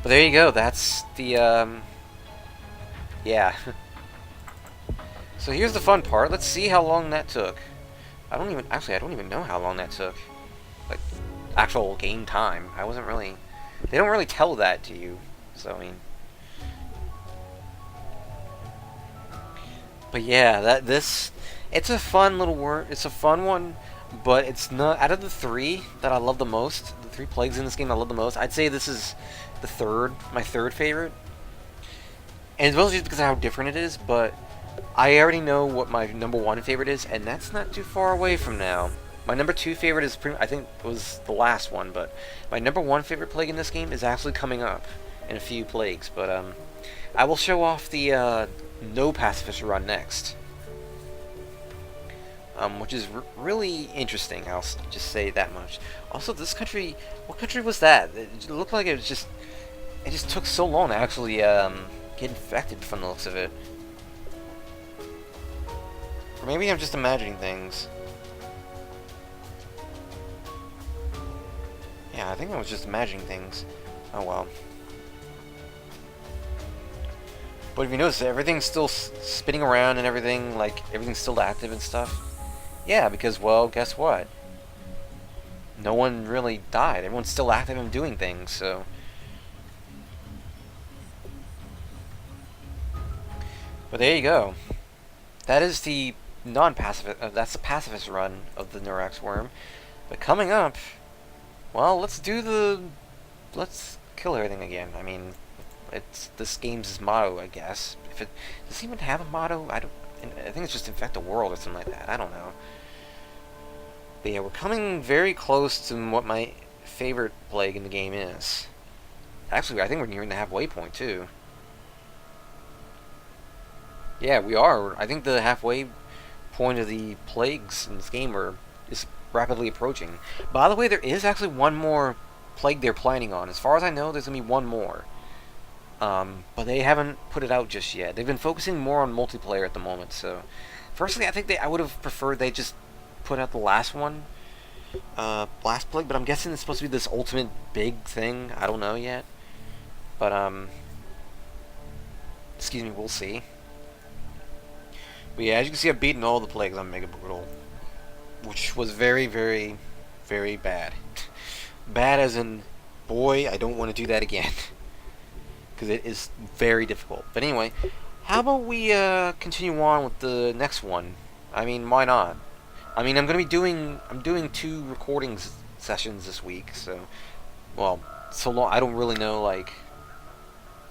But there you go. That's the yeah. So here's the fun part. Let's see how long that took. I don't even know how long that took. Like actual game time. I wasn't really. They don't really tell that to you. So I mean. But yeah, it's a fun little word. It's a fun one, but it's not out of the three that I love the most. The three plagues in this game I love the most. I'd say this is my third favorite, and it's mostly just because of how different it is. But I already know what my number one favorite is, and that's not too far away from now. My number two favorite is I think was the last one, but my number one favorite plague in this game is actually coming up in a few plagues. But I will show off the no pacifist run next, which is really interesting. I'll just say that much. Also, this country, what country was that? It looked like it just took so long to actually get infected from the looks of it. Or maybe I'm just imagining things. Yeah, I think I was just imagining things. Oh well. But if you notice, everything's still spinning around and everything, like, everything's still active and stuff. Yeah, because, well, guess what? No one really died. Everyone's still active and doing things, so... But there you go. That is the non-pacifist, that's the pacifist run of the Neurax worm. But coming up, well, let's kill everything again. I mean, it's this game's motto, I guess. If it does it even have a motto, I think it's just infect the world or something like that. I don't know. But yeah, we're coming very close to what my favorite plague in the game is. Actually, I think we're nearing the halfway point too. Yeah, we are. I think the halfway point of the plagues in this game is rapidly approaching. By the way, there is actually one more plague they're planning on. As far as I know, there's gonna be one more. But they haven't put it out just yet. They've been focusing more on multiplayer at the moment. So, firstly, I think I would have preferred they just put out the last one, last plague. But I'm guessing it's supposed to be this ultimate big thing. I don't know yet. But excuse me, we'll see. But yeah, as you can see, I've beaten all the plagues on Mega Brutal, which was very, very, very bad. Bad as in, boy, I don't want to do that again. Because it is very difficult. But anyway, how about we continue on with the next one? I mean, why not? I mean, I'm doing 2 recordings sessions this week, so, well, so long. I don't really know, like,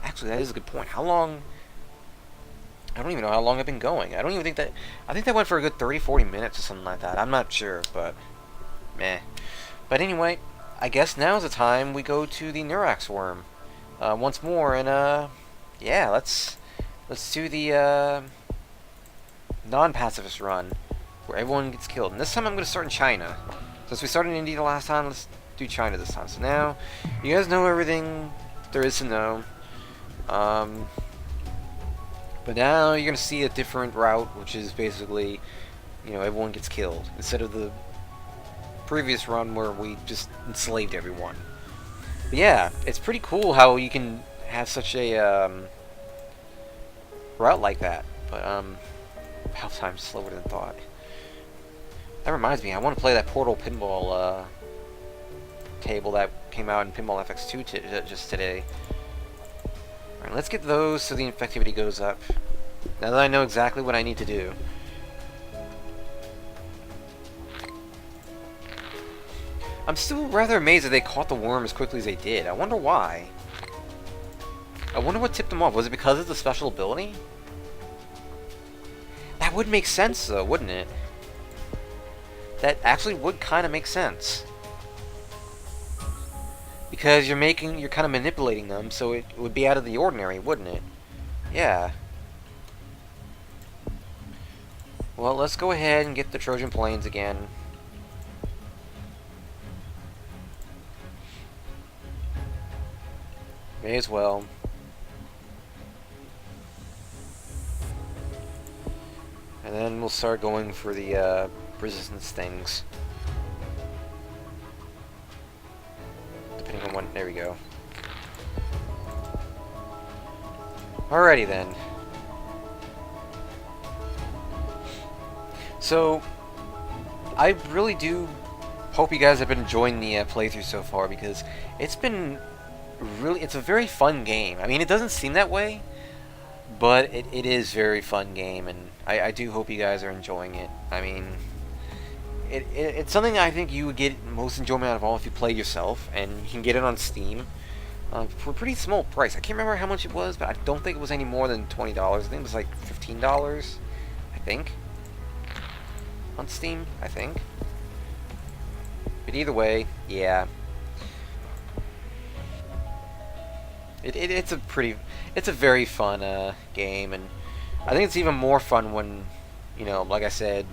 actually, that is a good point. How long? I don't even know how long I've been going. I don't even think that. I think that went for a good 30-40 minutes or something like that. I'm not sure, but meh. But anyway, I guess now's the time we go to the Neurax worm once more, and yeah, let's do the non-pacifist run where everyone gets killed. And this time I'm going to start in China. Since we started in India the last time, let's do China this time. So now, you guys know everything there is to know. But now you're going to see a different route, which is basically, you know, everyone gets killed. Instead of the previous run where we just enslaved everyone. But yeah, it's pretty cool how you can have such a route like that. But, half time's slower than thought. That reminds me, I want to play that Portal Pinball table that came out in Pinball FX2 just today. Alright, let's get those so the infectivity goes up. Now that I know exactly what I need to do. I'm still rather amazed that they caught the worm as quickly as they did. I wonder why. I wonder what tipped them off. Was it because of the special ability? That would make sense though, wouldn't it? That actually would kind of make sense. Because you're kind of manipulating them, so it would be out of the ordinary, wouldn't it? Yeah. Well, let's go ahead and get the Trojan planes again. May as well. And then we'll start going for the resistance things. Depending on when. There we go. Alrighty then. So, I really do hope you guys have been enjoying the playthrough so far, because it's been it's a very fun game. I mean, it doesn't seem that way, but it is a very fun game, and I do hope you guys are enjoying it. I mean, it's something I think you would get most enjoyment out of all if you played yourself, and you can get it on Steam for a pretty small price. I can't remember how much it was, but I don't think it was any more than $20. I think it was like $15, I think, on Steam, I think. But either way, yeah. It's a very fun game, and I think it's even more fun when, like I said,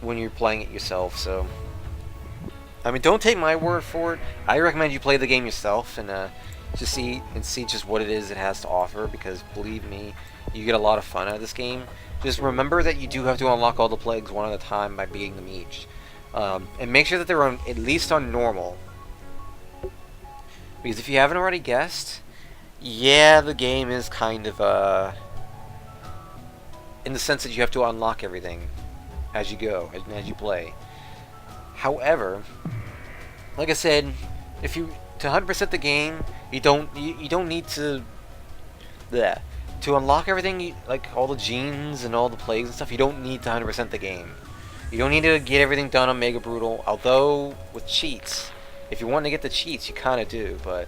when you're playing it yourself. So, I mean, don't take my word for it. I recommend you play the game yourself and just see just what it is it has to offer, because believe me, you get a lot of fun out of this game. Just remember that you do have to unlock all the plagues one at a time by beating them each, and make sure that they're at least on normal. Because if you haven't already guessed, yeah, the game is kind of, in the sense that you have to unlock everything as you go, as you play. However, like I said, if you to 100% the game, you don't need to to unlock everything, like all the genes and all the plagues and stuff. You don't need to 100% the game. You don't need to get everything done on Mega Brutal, although with cheats, if you want to get the cheats, you kind of do, but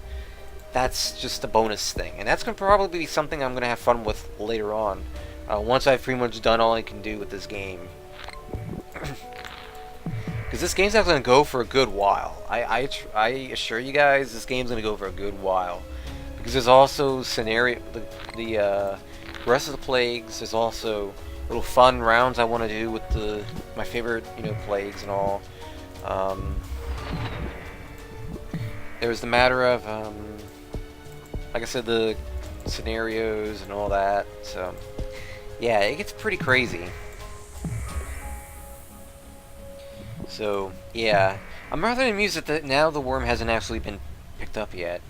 that's just a bonus thing. And that's going to probably be something I'm going to have fun with later on, once I've pretty much done all I can do with this game. Because this game's not going to go for a good while. I assure you guys, this game's going to go for a good while. Because there's also the rest of the plagues. There's also little fun rounds I want to do with my favorite, plagues and all. There's the matter of, like I said, the scenarios and all that. So, yeah, it gets pretty crazy. So, yeah, I'm rather amused that now the worm hasn't actually been picked up yet.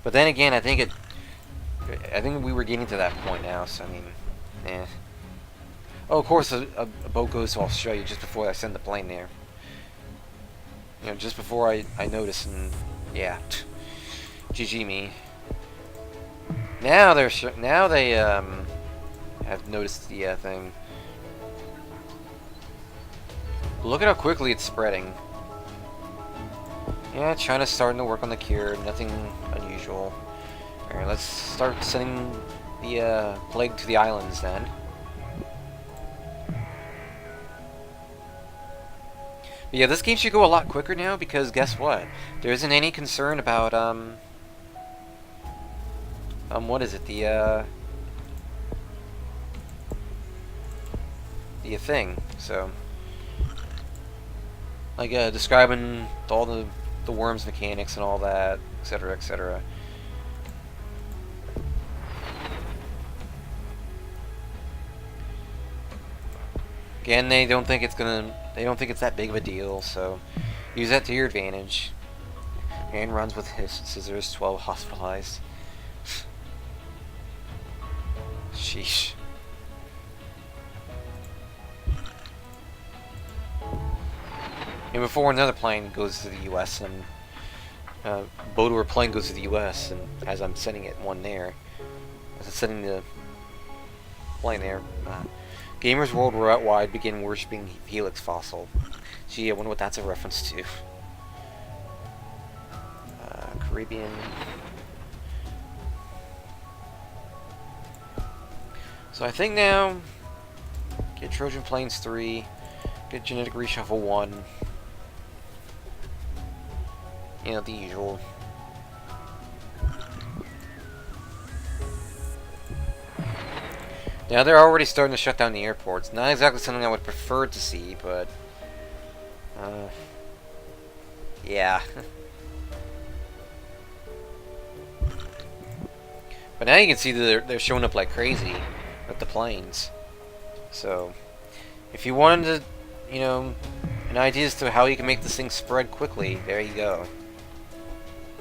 But then again, I think we were getting to that point now. So I mean, eh. Oh, of course, a boat goes to Australia just before I send the plane there. Just before I notice, and yeah, GG me. Now they have noticed the thing. Look at how quickly it's spreading. Yeah, China's starting to work on the cure. Nothing unusual. Alright, let's start sending the plague to the islands then. But yeah, this game should go a lot quicker now, because guess what? There isn't any concern about what is it? The thing. So, like describing all the worm's mechanics and all that, etc., etc. Again, they don't think it's that big of a deal, so use that to your advantage. Man runs with his scissors, 12 hospitalized. Sheesh. And before another plane goes to the U.S. and boat or plane goes to the U.S. and as I'm sending one there, as I'm sending the plane there, gamers worldwide begin worshipping Helix Fossil. Gee, I wonder what that's a reference to. Caribbean. So I think now, get Trojan Planes 3, get Genetic Reshuffle 1. The usual. Now they're already starting to shut down the airports. Not exactly something I would prefer to see, but yeah. But now you can see that they're showing up like crazy with the planes. So, if you wanted to, an idea as to how you can make this thing spread quickly, there you go.